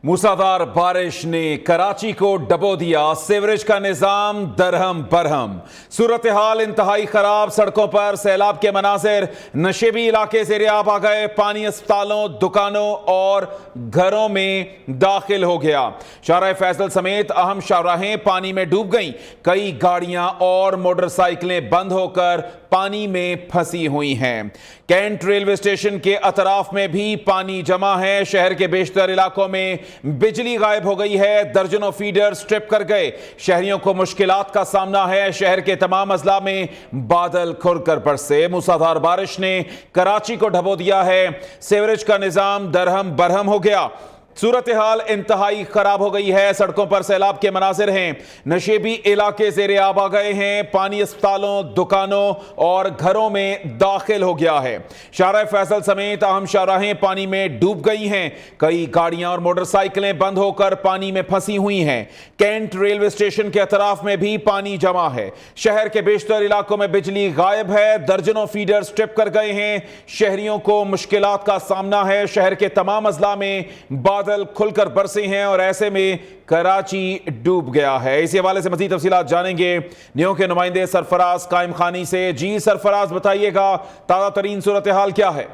मूसलाधार बारिश ने कराची को डबो दिया, सीवरेज का निजाम दरहम बरहम। सूरत हाल इंतहाई खराब, सड़कों पर सैलाब के मनाजिर, नशेबी इलाके से रियाब आ गए, पानी अस्पतालों, दुकानों और घरों में दाखिल हो गया। शाहराह फैसल समेत अहम शाहराहें पानी में डूब गईं, कई गाड़ियां और मोटरसाइकिलें बंद होकर पानी में फंसी हुई हैं। कैंट रेलवे स्टेशन के अतराफ में भी पानी जमा है, शहर के बेशतर इलाकों में बिजली गायब हो गई है, दर्जनों फीडर स्ट्रिप कर गए, शहरियों को मुश्किलात का सामना है। शहर के तमाम अजला में बादल खुलकर बरसे, मूसलाधार बारिश ने कराची को डबो दिया है, सीवरेज का निजाम दरहम बरहम हो गया। सूरत हाल इंतहाई खराब हो गई है, सड़कों पर सैलाब के मनाजिर हैं, नशेबी इलाके से रियाब आ गए हैं, पानी अस्पतालों, दुकानों और घरों में दाखिल हो गया है। शाहराह फैसल समेत अहम शाहराहें पानी में डूब गई हैं, कई गाड़ियां और मोटरसाइकिलें बंद होकर पानी में फंसी हुई हैं। कैंट रेलवे स्टेशन के अतराफ में भी पानी जमा है, शहर के बेशतर इलाकों में बिजली गायब है, दर्जनों फीडर स्ट्रिप कर गए हैं, शहरियों को मुश्किलात का सामना है। शहर के तमाम अजला में बादल खुलकर बरसे हैं और ऐसे में कराची डूब गया है। इसी हवाले से मज़ीद तफसीलात जानेंगे न्यू के नुमाइंदे सरफराज कायम खानी से। जी सरफराज, बताइएगा ताज़ा तरीन सूरत हाल क्या है?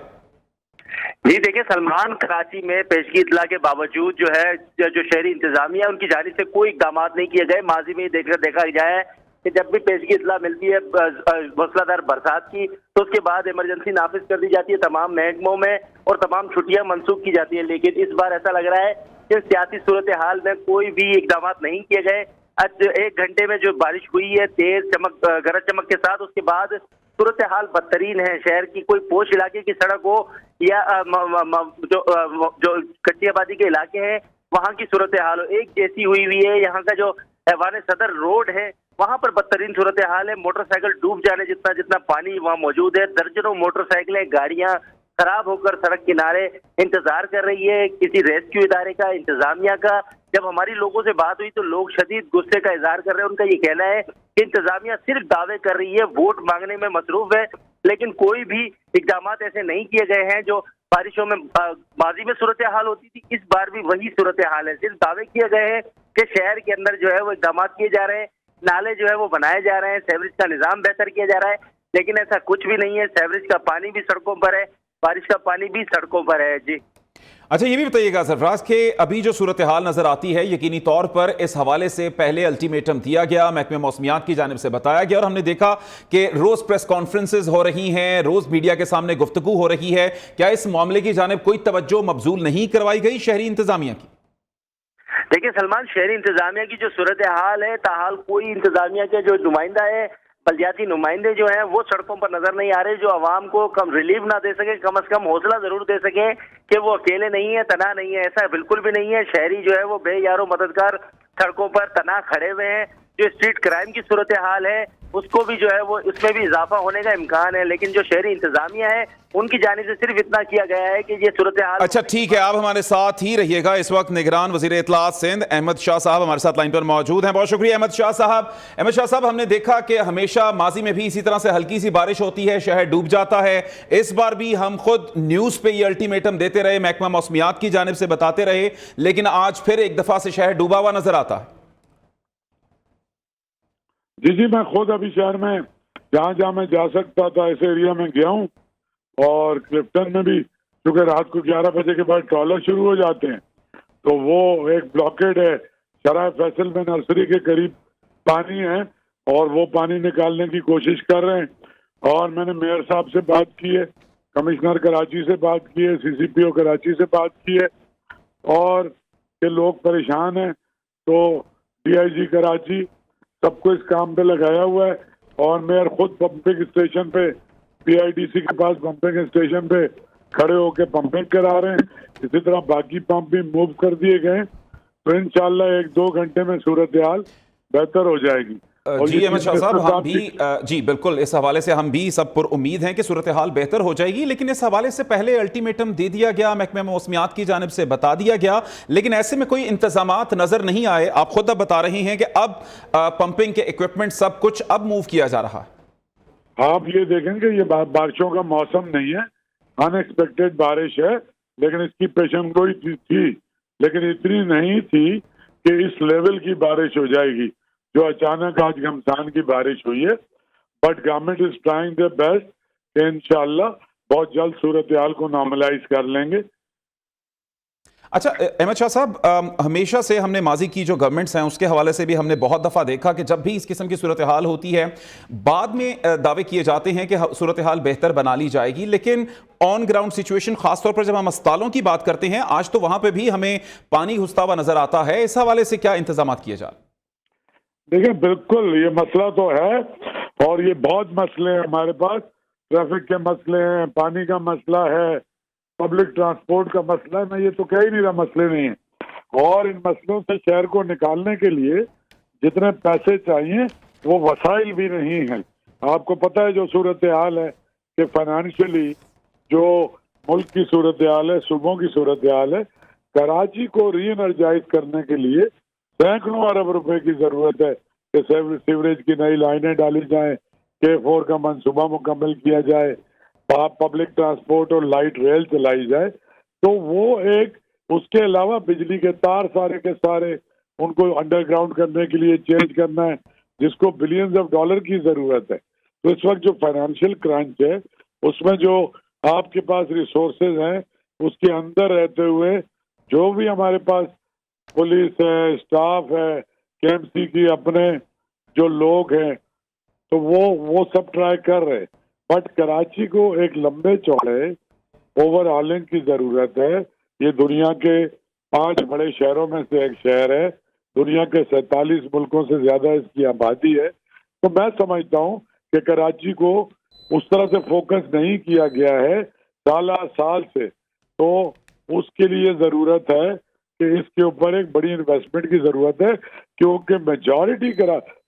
जी देखिए सलमान, कराची में पेशगी इतला के बावजूद जो है जो शहरी इंतजामिया उनकी जानिब से कोई इक़दाम नहीं किए गए। माजी में देखा जाए कि जब भी पेशगी इतला मिलती है मूसलाधार बरसात की तो उसके बाद इमरजेंसी नाफिज कर दी जाती है तमाम महकमों में और तमाम छुट्टियां मनसूख की जाती है। लेकिन इस बार ऐसा लग रहा है कि सियासी सूरत हाल में कोई भी इकदाम नहीं किए गए। आज 1 घंटे में जो बारिश हुई है तेज गरज चमक के साथ, उसके बाद सूरत हाल बदतरीन है। शहर की कोई पोश इलाके की सड़क हो या जो कच्ची आबादी के इलाके हैं वहाँ की सूरत हाल हो, एक जैसी हुई है। यहाँ का जो ऐवान सदर रोड है वहाँ पर बदतरीन सूरत हाल है, मोटरसाइकिल डूब जाने जितना पानी वहाँ मौजूद है। दर्जनों मोटरसाइकिलें, गाड़ियाँ खराब होकर सड़क किनारे इंतजार कर रही है किसी रेस्क्यू इदारे का, इंतजामिया का। जब हमारी लोगों से बात हुई तो लोग शदीद गुस्से का इजहार कर रहे हैं। उनका ये कहना है कि इंतजामिया सिर्फ दावे कर रही है, वोट मांगने में मसरूफ है, लेकिन कोई भी इकदाम ऐसे नहीं किए गए हैं जो बारिशों में माजी में सूरत हाल होती थी। इस बार भी वही सूरत हाल है, सिर्फ दावे किए गए हैं कि शहर के अंदर जो है वो इकदाम किए जा रहे हैं, नाले जो है वो बनाए जा रहे हैं, सीवरेज का निजाम बेहतर किया जा रहा है, लेकिन ऐसा कुछ भी नहीं है। सीवरेज का पानी भी सड़कों पर है, बारिश का पानी भी सड़कों पर है। जी अच्छा, ये भी बताइएगा सरफराज कि अभी जो सूरत हाल नजर आती है, यकीनी तौर पर इस हवाले से पहले अल्टीमेटम दिया गया, महकमे मौसमियात की जानिब से बताया गया और हमने देखा कि रोज प्रेस कॉन्फ्रेंसेज हो रही हैं, रोज मीडिया के सामने गुफ्तगू हो रही है। क्या इस मामले की जानिब कोई तवज्जो मबजूल नहीं करवाई गई शहरी इंतजामिया की? देखिए सलमान, शहरी इंतजामिया की जो सूरत हाल है, ताहाल कोई इंतजामिया के जो नुमाइंदा है, बल्दियाती नुमाइंदे जो हैं वो सड़कों पर नजर नहीं आ रहे, जो आवाम को कम रिलीफ ना दे सके, कम से कम हौसला जरूर दे सके कि वो अकेले नहीं है, तना नहीं है। ऐसा बिल्कुल भी नहीं है। शहरी जो है वो बेयारो मददगार सड़कों पर तना खड़े हुए हैं। जो स्ट्रीट क्राइम की सूरत हाल है उसको भी जो है वो उसमें भी इजाफा होने का इम्कान है, लेकिन जो शहरी इंतजामिया है उनकी जानिब से सिर्फ इतना किया गया है कि ये सूरत हाल। अच्छा ठीक है, आप हमारे साथ ही रहिएगा। इस वक्त निगरान वजीर इत्तलात सिंध अहमद शाह साहब हमारे साथ लाइन पर मौजूद हैं। बहुत शुक्रिया अहमद शाह साहब। अहमद शाह साहब, हमने देखा कि हमेशा माजी में भी इसी तरह से हल्की सी बारिश होती है, शहर डूब जाता है। इस बार भी हम खुद न्यूज पे ये अल्टीमेटम देते रहे, महकमा मौसमियात की जानिब से बताते रहे, लेकिन आज फिर एक दफा से शहर डूबा हुआ नजर आता है। जी, मैं खुद अभी शहर में जहाँ मैं जा सकता था ऐसे एरिया में गया हूँ और क्लिफ्टन में भी, क्योंकि रात को 11 बजे के बाद ट्रॉलर शुरू हो जाते हैं तो वो एक ब्लॉकेड है। शाहराह फैसल में नर्सरी के करीब पानी है और वो पानी निकालने की कोशिश कर रहे हैं। और मैंने मेयर साहब से बात की है, कमिश्नर कराची से बात की है, CCPO कराची से बात की है और ये लोग परेशान हैं। तो DIG कराची सबको इस काम पे लगाया हुआ है और मेयर खुद पंपिंग स्टेशन पे, PIDC के पास पंपिंग स्टेशन पे खड़े होकर पंपिंग करा रहे हैं। इसी तरह बाकी पंप भी मूव कर दिए गए, तो इंशाल्लाह 1-2 घंटे में सूरत हाल बेहतर हो जाएगी। जी अहमद शाह साहब, हम भी जी बिल्कुल इस हवाले से हम भी सब पर उम्मीद हैं कि सूरत हाल बेहतर हो जाएगी, लेकिन इस हवाले से पहले अल्टीमेटम दे दिया गया, महकमे मौसमियात की जानिब से बता दिया गया, लेकिन ऐसे में कोई इंतजामात नजर नहीं आए। आप खुद अब बता रहे हैं कि अब पंपिंग के इक्विपमेंट सब कुछ अब मूव किया जा रहा है। आप ये देखेंगे ये बारिशों का मौसम नहीं है, अनएक्सपेक्टेड बारिश है, लेकिन इसकी पेशन गोई थी لیکن اتنی نہیں تھی کہ اس لیول کی بارش ہو جائے گی جو اچانک آج گھمسان کی بارش ہوئی ہے. But government is trying the best کہ انشاءاللہ بہت جلد صورتحال کو نارملائز کر لیں گے. اچھا احمد شاہ صاحب، ہمیشہ سے ہم نے ماضی کی جو گورنمنٹس ہیں اس کے حوالے سے بھی ہم نے بہت دفعہ دیکھا کہ جب بھی اس قسم کی صورتحال ہوتی ہے بعد میں دعوے کیے جاتے ہیں کہ صورتحال بہتر بنا لی جائے گی، لیکن آن گراؤنڈ سچویشن خاص طور پر جب ہم اسپتالوں کی بات کرتے ہیں آج تو وہاں پہ بھی ہمیں پانی گھستا ہوا نظر آتا ہے. اس حوالے سے کیا انتظامات کیے جا رہے ہیں؟ دیکھیں بالکل یہ مسئلہ تو ہے اور یہ بہت مسئلے ہیں ہمارے پاس. ٹریفک کے مسئلے ہیں, پانی کا مسئلہ ہے, پبلک ٹرانسپورٹ کا مسئلہ ہے. میں یہ تو کہہ ہی نہیں رہا مسئلے نہیں ہیں. اور ان مسئلوں سے شہر کو نکالنے کے لیے جتنے پیسے چاہیے وہ وسائل بھی نہیں ہیں. آپ کو پتہ ہے جو صورتحال ہے کہ فائنانشلی جو ملک کی صورتحال ہے, صوبوں کی صورتحال ہے, کراچی کو ری انرجائز کرنے کے لیے سینکڑوں ارب روپے کی ضرورت ہے کہ سیوریج کی نئی لائنیں ڈالی جائیں, K4 کا منصوبہ مکمل کیا جائے, پبلک ٹرانسپورٹ اور لائٹ ریل چلائی جائے. تو وہ ایک, اس کے علاوہ بجلی کے تار سارے کے سارے ان کو انڈر گراؤنڈ کرنے کے لیے چینج کرنا ہے جس کو بلینز آف ڈالر کی ضرورت ہے. تو اس وقت جو فائنانشیل کرنچ ہے اس میں جو آپ کے پاس ریسورسز ہیں اس کے اندر رہتے ہوئے جو بھی ہمارے پاس پولیس ہے, اسٹاف ہے, KMC کی اپنے جو لوگ ہیں تو وہ سب ٹرائی کر رہے. بٹ کراچی کو ایک لمبے چوڑے اوور ہالنگ کی ضرورت ہے. یہ دنیا کے 5 بڑے شہروں میں سے ایک شہر ہے, دنیا کے 47 ملکوں سے زیادہ اس کی آبادی ہے. تو میں سمجھتا ہوں کہ کراچی کو اس طرح سے فوکس نہیں کیا گیا ہے سال سے. تو اس کے لیے ضرورت ہے کہ اس کے اوپر ایک بڑی انویسٹمنٹ کی ضرورت ہے, کیونکہ میجورٹی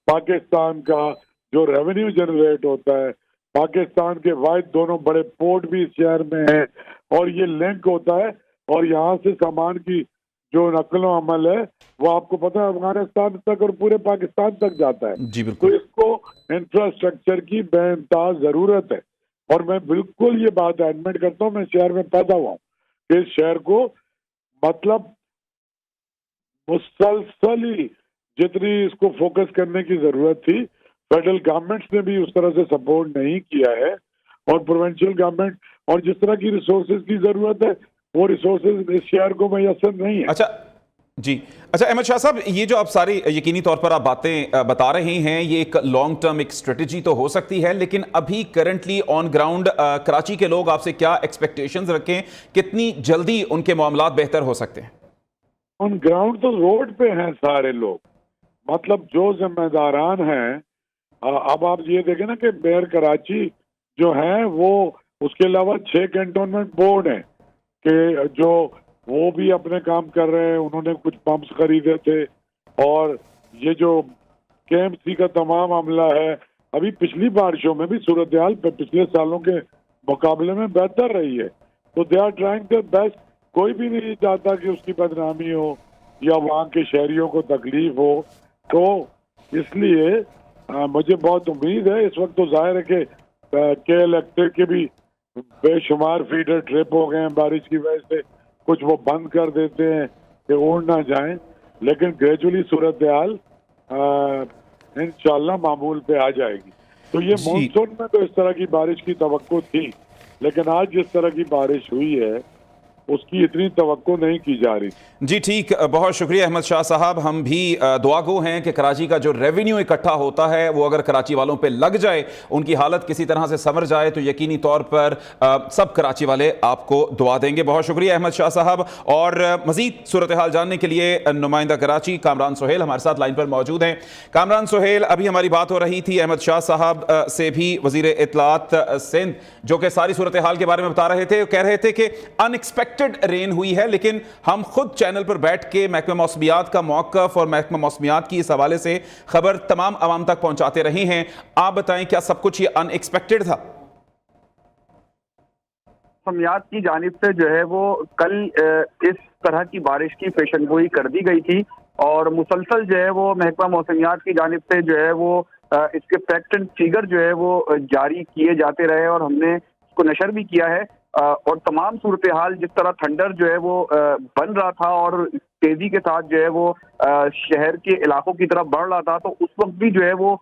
پاکستان کا جو ریونیو جنریٹ ہوتا ہے, پاکستان کے واحد 2 بڑے پورٹ بھی اس شہر میں ہیں اور یہ لنک ہوتا ہے اور یہاں سے سامان کی جو نقل و حمل ہے وہ آپ کو پتہ ہے افغانستان تک اور پورے پاکستان تک جاتا ہے. جی بالکل. تو اس کو انفراسٹرکچر کی بے انتہا ضرورت ہے. اور میں بالکل یہ بات ایڈمٹ کرتا ہوں, میں شہر میں پیدا ہوا ہوں, کہ اس شہر کو مطلب مسلسل ہی جتنی اس کو فوکس کرنے کی ضرورت تھی فیڈرل گورنمنٹس نے بھی اس طرح سے سپورٹ نہیں کیا ہے, اور پروونشل گورنمنٹ اور جس طرح کی ریسورسز کی ضرورت ہے وہ ریسورسز اس شہر کو میسر نہیں ہے. اچھا احمد شاہ صاحب, یہ جو آپ ساری یقینی طور پر آپ باتیں بتا رہے ہیں یہ ایک لانگ ٹرم ایک اسٹریٹجی تو ہو سکتی ہے, لیکن ابھی کرنٹلی آن گراؤنڈ کراچی کے لوگ آپ سے کیا ایکسپیکٹیشنز رکھیں, کتنی جلدی ان کے معاملات بہتر ہو سکتے ہیں؟ آن گراؤنڈ تو روڈ پہ ہیں سارے لوگ, مطلب جو ذمہ داران ہیں. اب آپ یہ دیکھیں نا کہ میئر کراچی جو ہیں وہ اس کے علاوہ 6 کنٹونمنٹ بورڈ ہیں کہ جو وہ بھی اپنے کام کر رہے ہیں. انہوں نے کچھ پمپس خریدے تھے اور یہ جو KMC کا تمام معاملہ ہے, ابھی پچھلی بارشوں میں بھی صورتحال پچھلے سالوں کے مقابلے میں بہتر رہی ہے. تو they are trying their best. کوئی بھی نہیں چاہتا کہ اس کی بدنامی ہو یا وہاں کے شہریوں کو تکلیف ہو. تو اس لیے مجھے بہت امید ہے. اس وقت تو ظاہر ہے کہ الیکٹرک کے بھی بے شمار فیڈر ٹرپ ہو گئے ہیں بارش کی وجہ سے, کچھ وہ بند کر دیتے ہیں کہ اڑ نہ جائیں, لیکن گریجولی صورتحال انشاءاللہ معمول پہ آ جائے گی. تو یہ مونسون میں تو اس طرح کی بارش کی توقع تھی, لیکن آج جس طرح کی بارش ہوئی ہے اس کی اتنی توقع نہیں کی جا رہی. جی ٹھیک, بہت شکریہ احمد شاہ صاحب. ہم بھی دعا گو ہیں کہ کراچی کا جو ریونیو اکٹھا ہوتا ہے وہ اگر کراچی والوں پہ لگ جائے, ان کی حالت کسی طرح سے سنور جائے, تو یقینی طور پر سب کراچی والے آپ کو دعا دیں گے. بہت شکریہ احمد شاہ صاحب. اور مزید صورتحال جاننے کے لیے نمائندہ کراچی کامران سہیل ہمارے ساتھ لائن پر موجود ہیں. کامران سہیل, ابھی ہماری بات ہو رہی تھی احمد شاہ صاحب سے بھی, وزیر اطلاعات سندھ, جو کہ ساری صورتحال کے بارے میں بتا رہے تھے, کہہ رہے تھے کہ ان ایکسپیکٹڈ رین ہوئی ہے, لیکن ہم خود چینل پر بیٹھ کے محکمہ موسمیات کا موقف اور محکمہ موسمیات کی اس حوالے سے خبر تمام عوام تک پہنچاتے رہے ہیں. آپ بتائیں کیا سب کچھ یہ ان ایکسپیکٹڈ تھا؟ موسمیات کی جانب سے جو ہے وہ کل اس طرح کی بارش کی پیشن گوئی کر دی گئی تھی, اور مسلسل جو ہے وہ محکمہ موسمیات کی جانب سے جو ہے وہ اس کے فیکٹ اینڈ فگر جو ہے وہ جاری کیے جاتے رہے, اور ہم نے اس کو نشر بھی کیا ہے اور تمام صورتحال جس طرح تھنڈر جو ہے وہ بن رہا تھا اور تیزی کے ساتھ جو ہے وہ شہر کے علاقوں کی طرف بڑھ رہا تھا، تو اس وقت بھی جو ہے وہ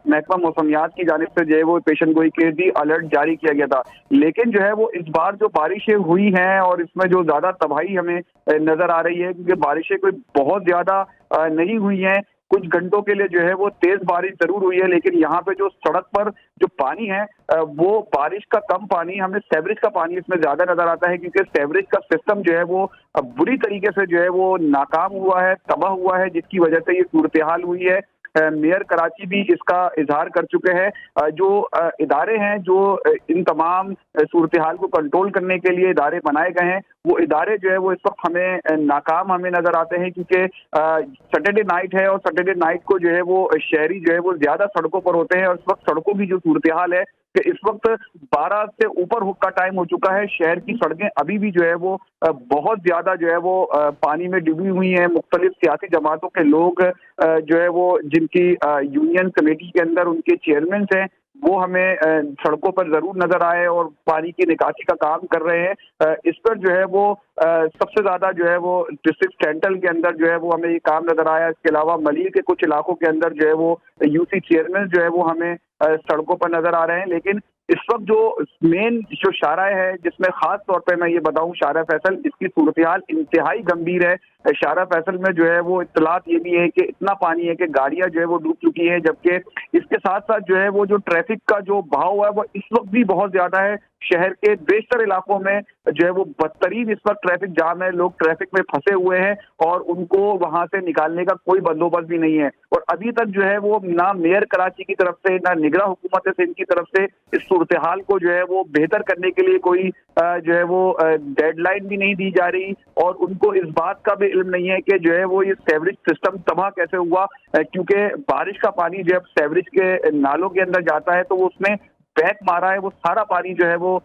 محکمہ موسمیات کی جانب سے جو ہے وہ پیشن گوئی کے بھی الرٹ جاری کیا گیا تھا. لیکن جو ہے وہ اس بار جو بارشیں ہوئی ہیں اور اس میں جو زیادہ تباہی ہمیں نظر آ رہی ہے، کیونکہ بارشیں کوئی بہت زیادہ نہیں ہوئی ہیں، کچھ گھنٹوں کے لیے جو ہے وہ تیز بارش ضرور ہوئی ہے، لیکن یہاں پہ جو سڑک پر جو پانی ہے وہ بارش کا کم پانی، ہمیں سیوریج کا پانی اس میں زیادہ نظر آتا ہے، کیونکہ سیوریج کا سسٹم جو ہے وہ بری طریقے سے جو ہے وہ ناکام ہوا ہے، تباہ ہوا ہے، جس کی وجہ سے یہ صورتحال ہوئی ہے. میئر کراچی بھی اس کا اظہار کر چکے ہیں. جو ادارے ہیں جو ان تمام صورتحال کو کنٹرول کرنے کے لیے ادارے بنائے گئے ہیں، وہ ادارے جو ہے وہ اس وقت ہمیں ناکام نظر آتے ہیں، کیونکہ سیٹرڈے نائٹ ہے اور سیٹرڈے نائٹ کو جو ہے وہ شہری جو ہے وہ زیادہ سڑکوں پر ہوتے ہیں، اور اس وقت سڑکوں کی جو صورتحال ہے کہ اس وقت 12 سے اوپر کا ٹائم ہو چکا ہے. شہر کی سڑکیں ابھی بھی جو ہے وہ بہت زیادہ جو ہے وہ پانی میں ڈوبی ہوئی ہیں. مختلف سیاسی جماعتوں کے لوگ جو ہے وہ جن کی یونین کمیٹی کے اندر ان کے چیئرمین ہیں، وہ ہمیں سڑکوں پر ضرور نظر آئے اور پانی کی نکاسی کا کام کر رہے ہیں. اس پر جو ہے وہ سب سے زیادہ جو ہے وہ ڈسٹرکٹ سینٹرل کے اندر جو ہے وہ ہمیں یہ کام نظر آیا. اس کے علاوہ ملیل کے کچھ علاقوں کے اندر جو ہے وہ یو سی چیئرمین جو ہے وہ ہمیں سڑکوں پر نظر آ رہے ہیں. لیکن اس وقت جو مین جو شارع ہے، جس میں خاص طور پہ میں یہ بتاؤں شارع فیصل، اس کی صورتحال انتہائی گمبھیر ہے. شارع فیصل میں جو ہے وہ اطلاعات یہ بھی ہے کہ اتنا پانی ہے کہ گاڑیاں جو ہے وہ ڈوب چکی ہیں، جبکہ اس کے ساتھ ساتھ جو ہے وہ جو ٹریفک کا جو بہاؤ ہے وہ اس وقت بھی بہت زیادہ ہے. شہر کے بیشتر علاقوں میں جو ہے وہ بدترین اس وقت ٹریفک جام ہے، لوگ ٹریفک میں پھنسے ہوئے ہیں اور ان کو وہاں سے نکالنے کا کوئی بندوبست بھی نہیں ہے. اور ابھی تک جو ہے وہ نہ میئر کراچی کی طرف سے نہ نگراں حکومت سندھ کی طرف سے اس صورتحال کو جو ہے وہ بہتر کرنے کے لیے کوئی جو ہے وہ ڈیڈ لائن بھی نہیں دی جا رہی، اور ان کو اس بات کا بھی علم نہیں ہے کہ جو ہے وہ یہ سیوریج سسٹم تباہ کیسے ہوا. کیونکہ بارش کا پانی جب سیوریج کے نالوں کے اندر جاتا ہے تو وہ اس میں بیک مارا ہے، وہ سارا پانی جو ہے وہ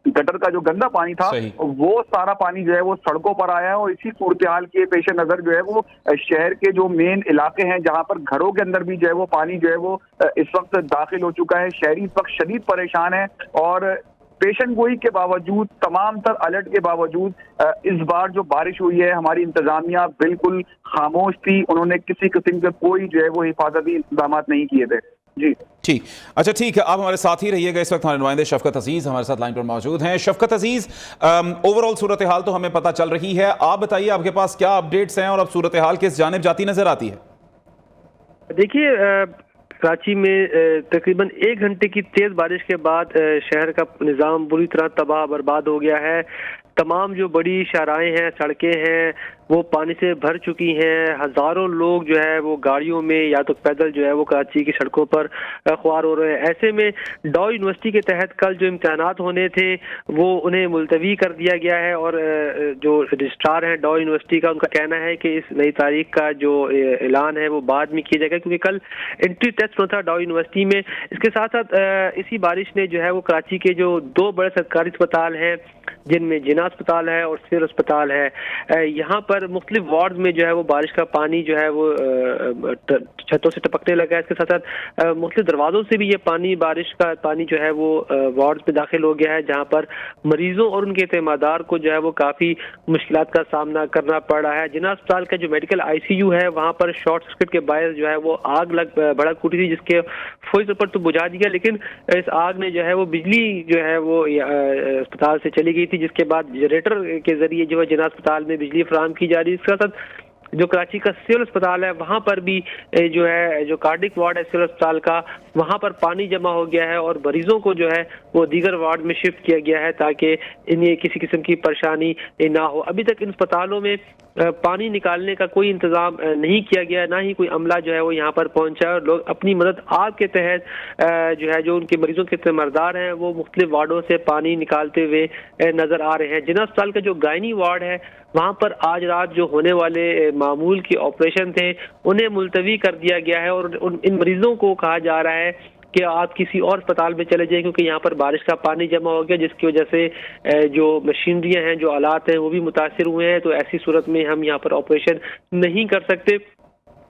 گٹر کا جو گندا پانی تھا وہ سارا پانی جو ہے وہ سڑکوں پر آیا ہے. اور اسی صورتحال کے پیش نظر جو ہے وہ شہر کے جو مین علاقے ہیں جہاں پر گھروں کے اندر بھی جو ہے وہ پانی جو ہے وہ اس وقت داخل ہو چکا ہے. شہری اس وقت شدید پریشان ہیں، اور پیشن گوئی کے باوجود، تمام تر الرٹ کے باوجود اس بار جو بارش ہوئی ہے ہماری انتظامیہ بالکل خاموش تھی. انہوں نے کسی قسم کے کوئی جو ہے وہ حفاظتی انتظامات نہیں کیے تھے. جی ٹھیک، اچھا ٹھیک ہے، آپ ہمارے ساتھ ہی رہیے گا. اس وقت ہمارے نمائندے شفقت عزیز ہمارے ساتھ لائن پر موجود ہیں. شفقت عزیز، اوور آل صورتحال تو ہمیں پتہ چل رہی ہے، آپ بتائیے آپ کے پاس کیا اپڈیٹس ہیں اور اب صورتحال کس جانب جاتی نظر آتی ہے؟ دیکھیے، کراچی میں تقریباً 1 گھنٹے کی تیز بارش کے بعد شہر کا نظام بری طرح تباہ برباد ہو گیا ہے. تمام جو بڑی شاہراہیں ہیں، سڑکیں ہیں، وہ پانی سے بھر چکی ہیں. ہزاروں لوگ جو ہے وہ گاڑیوں میں یا تو پیدل جو ہے وہ کراچی کی سڑکوں پر خوار ہو رہے ہیں. ایسے میں ڈاؤ یونیورسٹی کے تحت کل جو امتحانات ہونے تھے وہ انہیں ملتوی کر دیا گیا ہے، اور جو رجسٹرار ہیں ڈاؤ یونیورسٹی کا، ان کا کہنا ہے کہ اس نئی تاریخ کا جو اعلان ہے وہ بعد میں کیا جائے گا، کیونکہ کل انٹری ٹیسٹ ہونا تھا ڈاؤ یونیورسٹی میں. اس کے ساتھ ساتھ اسی بارش نے جو ہے وہ کراچی کے جو 2 بڑے سرکاری اسپتال ہیں، جن میں جناح اسپتال ہے اور سول اسپتال ہے، یہاں پر مختلف وارڈز میں جو ہے وہ بارش کا پانی جو ہے وہ چھتوں سے ٹپکنے لگا ہے. اس کے ساتھ ساتھ مختلف دروازوں سے بھی یہ پانی، بارش کا پانی جو ہے وہ وارڈز میں داخل ہو گیا ہے، جہاں پر مریضوں اور ان کے اعتمادار کو جو ہے وہ کافی مشکلات کا سامنا کرنا پڑ رہا ہے. جناح اسپتال کا جو میڈیکل آئی سی یو ہے، وہاں پر شارٹ سرکٹ کے باعث جو ہے وہ آگ بھڑک اٹھی تھی، جس کے فوری طور پر تو بجھا دیا، لیکن اس آگ نے جو ہے وہ بجلی جو ہے وہ اسپتال سے چلی گئی تھی، جس کے بعد جنریٹر کے ذریعے جو ہے جناح اسپتال میں بجلی فراہم کی جا رہی ہے. اس کے ساتھ جو کراچی کا سول اسپتال ہے، وہاں پر بھی جو ہے جو کارڈک وارڈ ہے سول اسپتال کا، وہاں پر پانی جمع ہو گیا ہے اور مریضوں کو جو ہے وہ دیگر وارڈ میں شفٹ کیا گیا ہے تاکہ انہیں کسی قسم کی پریشانی نہ ہو. ابھی تک ان اسپتالوں میں پانی نکالنے کا کوئی انتظام نہیں کیا گیا، نہ ہی کوئی عملہ جو ہے وہ یہاں پر پہنچا ہے، اور لوگ اپنی مدد آگ کے تحت جو ہے جو ان کے مریضوں کے تیماردار ہیں وہ مختلف وارڈوں سے پانی نکالتے ہوئے نظر آ رہے ہیں. جناح اسپتال کا جو گائنی وارڈ ہے، وہاں پر آج رات جو ہونے والے معمول کے آپریشن تھے انہیں ملتوی کر دیا گیا ہے، اور ان مریضوں کو کہا جا رہا ہے کہ آپ کسی اور اسپتال میں چلے جائیں، کیونکہ یہاں پر بارش کا پانی جمع ہو گیا، جس کی وجہ سے جو مشینریاں ہیں، جو آلات ہیں، وہ بھی متاثر ہوئے ہیں. تو ایسی صورت میں ہم یہاں پر آپریشن نہیں کر سکتے.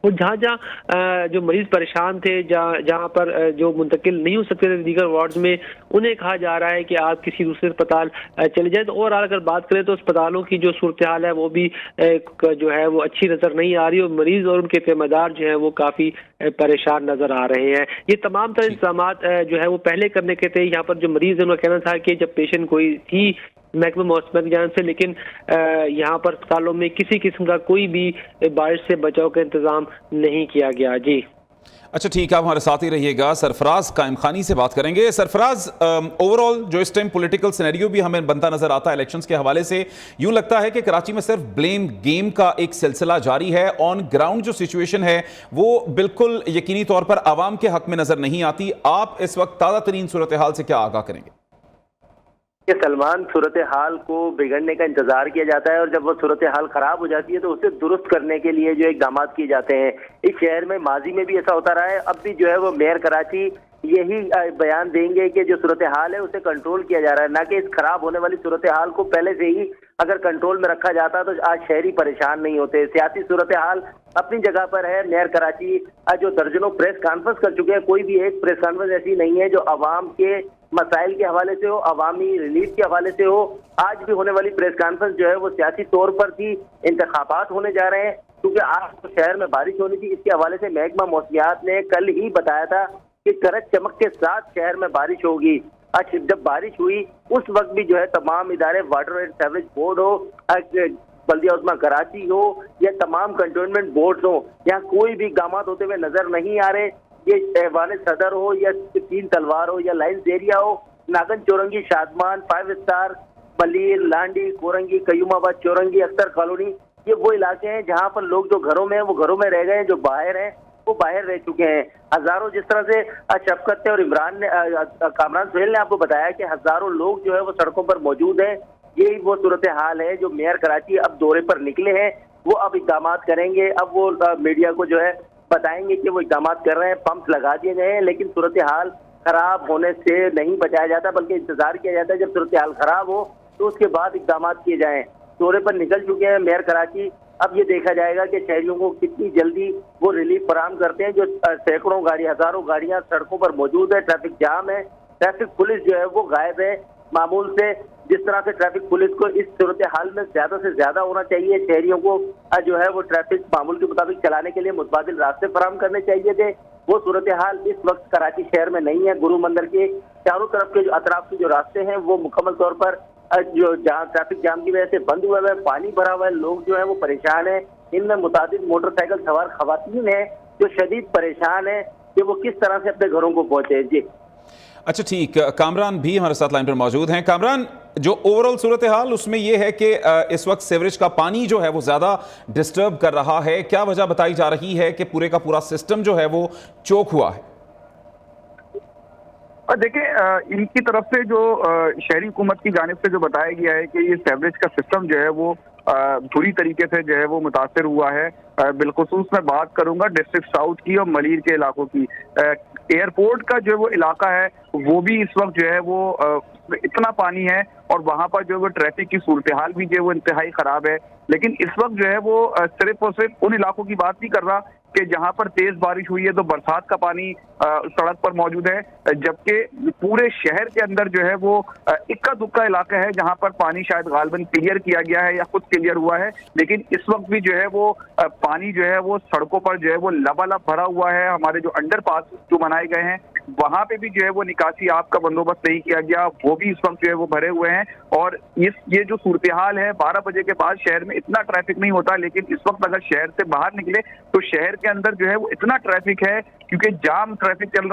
اور जहाँ जहाँ जो मरीज परेशान थे, जहाँ पर जो मुंतकिल नहीं हो सकते थे दीगर वार्ड्स में, उन्हें कहा जा रहा है कि आप किसी दूसरे अस्पताल चले जाएं। तो और अगर बात करें तो अस्पतालों की जो सूरत हाल है वो भी जो है वो अच्छी नज़र नहीं आ रही, और मरीज और उनके तीमारदार जो है वो काफ़ी परेशान नज़र आ रहे हैं। ये तमाम तरह इंतजाम जो है वो पहले करने के थे। यहाँ पर जो मरीज है उनका कहना था कि जब पेशेंट कोई थी महकमा मौसमियात की जानिब से, लेकिन यहाँ पर अस्पतालों में किसी किस्म का कोई भी बारिश से बचाव का इंतजाम नहीं किया गया। जी अच्छा ठीक है, आप हमारे साथ ही रहिएगा। सरफराज कायम खानी से बात करेंगे। सरफराज, ओवरऑल जो इस टाइम पॉलिटिकल सिनेरियो भी हमें बनता नजर आता है इलेक्शंस के हवाले से, यूं लगता है कि कराची में सिर्फ ब्लेम गेम का एक सिलसिला जारी है। ऑन ग्राउंड जो सिचुएशन है वो बिल्कुल यकीनी तौर पर आवाम के हक में नजर नहीं आती। आप इस वक्त ताज़ा तरीन सूरत हाल से क्या आगाह करेंगे? सलमान, सूरत हाल को बिगड़ने का इंतजार किया जाता है और जब वो सूरत हाल खराब हो जाती है तो उसे दुरुस्त करने के लिए जो इकदाम किए जाते हैं। इस शहर में माजी में भी ऐसा होता रहा है, अब भी जो है वो मेयर कराची यही बयान देंगे कि जो सूरत हाल है उसे कंट्रोल किया जा रहा है, ना कि इस खराब होने वाली सूरत हाल को पहले से ही अगर कंट्रोल में रखा जाता तो आज शहरी परेशान नहीं होते। सियासी सूरत हाल अपनी जगह पर है। मेयर कराची जो दर्जनों प्रेस कॉन्फ्रेंस कर चुके हैं, कोई भी एक प्रेस कॉन्फ्रेंस ऐसी नहीं है जो अवाम के मसाइल के हवाले से हो, अवामी रिलीफ के हवाले से हो। आज भी होने वाली प्रेस कॉन्फ्रेंस जो है वो सियासी तौर पर थी। इंतखाबात होने जा रहे हैं क्योंकि आज तो शहर में बारिश होनी थी। इसके हवाले से महकमा मौसमियात ने कल ही बताया था कि गरज चमक के साथ शहर में बारिश होगी। आज जब बारिश हुई उस वक्त भी जो है तमाम इदारे, वाटर एंड सीवरेज बोर्ड हो, बल्दिया उस्मा कराची हो या तमाम कंटोनमेंट बोर्ड हो, यहाँ कोई भी इक़दामात होते हुए नजर नहीं आ रहे। ये ऐवान सदर हो या तीन तलवार हो या लाइन्स एरिया हो, नागन चौरंगी, शादमान, 5 स्टार, मलीर, लांडी, कोरंगी, कयूमाबाद, चौरंगी, अख्तर कॉलोनी, ये वो इलाके हैं जहाँ पर लोग जो घरों में हैं वो घरों में रह गए हैं, जो बाहर हैं वो बाहर रह चुके हैं। हजारों, जिस तरह से शफकत ने और इमरान ने, कामरान सुहेल ने आपको बताया कि हजारों लोग जो है वो सड़कों पर मौजूद हैं। यही वो सूरत हाल है जो मेयर कराची अब दौरे पर निकले हैं। वो अब इक़दाम करेंगे। अब वो मीडिया को जो है बताएंगे कि वो इक़दाम कर रहे हैं, पंप लगा दिए गए हैं, लेकिन सूरत हाल खराब होने से नहीं बचाया जाता बल्कि इंतजार किया जाता है जब सूरत हाल खराब हो तो उसके बाद इक़दाम किए जाएं। दौरे पर निकल चुके हैं मेयर कराची। अब ये देखा जाएगा कि शहरियों को कितनी जल्दी वो रिलीफ फराहम करते हैं। जो सैकड़ों गाड़ी, हजारों गाड़ियां सड़कों पर मौजूद है, ट्रैफिक जाम है, ट्रैफिक पुलिस जो है वो गायब है मामूल से। जिस तरह से ट्रैफिक पुलिस को इस सूरत हाल में ज्यादा से ज्यादा होना चाहिए, शहरियों को जो है वो ट्रैफिक मामूल के मुताबिक चलाने के लिए मुतबादिल रास्ते फराहम करने चाहिए थे। वो सूरत हाल इस वक्त कराची शहर में नहीं है। गुरु मंदिर के चारों तरफ के जो अतराफ के जो रास्ते हैं वो मुकम्मल तौर पर जो जहाँ ट्रैफिक जाम की वजह से बंद हुआ है, पानी भरा हुआ है, लोग जो है वो परेशान है। इनमें मुतादिद मोटरसाइकिल सवार खवातीन है जो शदीद परेशान है कि वो किस तरह से अपने घरों को पहुंचे। जी अच्छा ठीक, कामरान भी हमारे साथ लाइन पर मौजूद हैं। कामरान, जो ओवरऑल सूरत हाल उसमें यह है कि इस वक्त सीवरेज का पानी जो है वो ज़्यादा डिस्टर्ब कर रहा है, क्या वजह बताई जा रही है कि पूरे का पूरा सिस्टम जो है वो चोक हुआ है? और देखिए, इनकी तरफ से जो शहरी हुकूमत की जानिब से जो बताया गया है कि ये सीवरेज का सिस्टम जो है वो बुरी तरीके से जो है वो मुतासर हुआ है। बिलखुसूस मैं बात करूंगा डिस्ट्रिक्ट साउथ की और मलीर के इलाकों की। एयरपोर्ट का जो वो इलाका है वो भी इस वक्त जो है वो इतना पानी है और वहां पर जो है वो ट्रैफिक की सूरत हाल भी जो है वो इंतहाई खराब है। लेकिन इस वक्त जो है वो सिर्फ और सिर्फ उन इलाकों की बात नहीं कर रहा कि जहां पर तेज बारिश हुई है तो बरसात का पानी सड़क पर मौजूद है, जबकि पूरे शहर के अंदर जो है वो इक्का दुक्का इलाका है जहां पर पानी शायद गालबन क्लियर किया गया है या खुद क्लियर हुआ है। लेकिन इस वक्त भी जो है वो पानी जो है वो सड़कों पर जो है वो लबालब भरा हुआ है। हमारे जो अंडरपास जो बनाए गए हैं वहां पे भी जो है वो निकासी आप का बंदोबस्त नहीं किया गया, वो भी इस वक्त जो है वो भरे हुए हैं। और ये जो सूरत हाल है, 12 बजे के बाद शहर में इतना ट्रैफिक नहीं होता, लेकिन इस वक्त अगर शहर से बाहर निकले तो शहर के अंदर जो है वो इतना ट्रैफिक है क्योंकि जाम ट्रैफिक चल रहा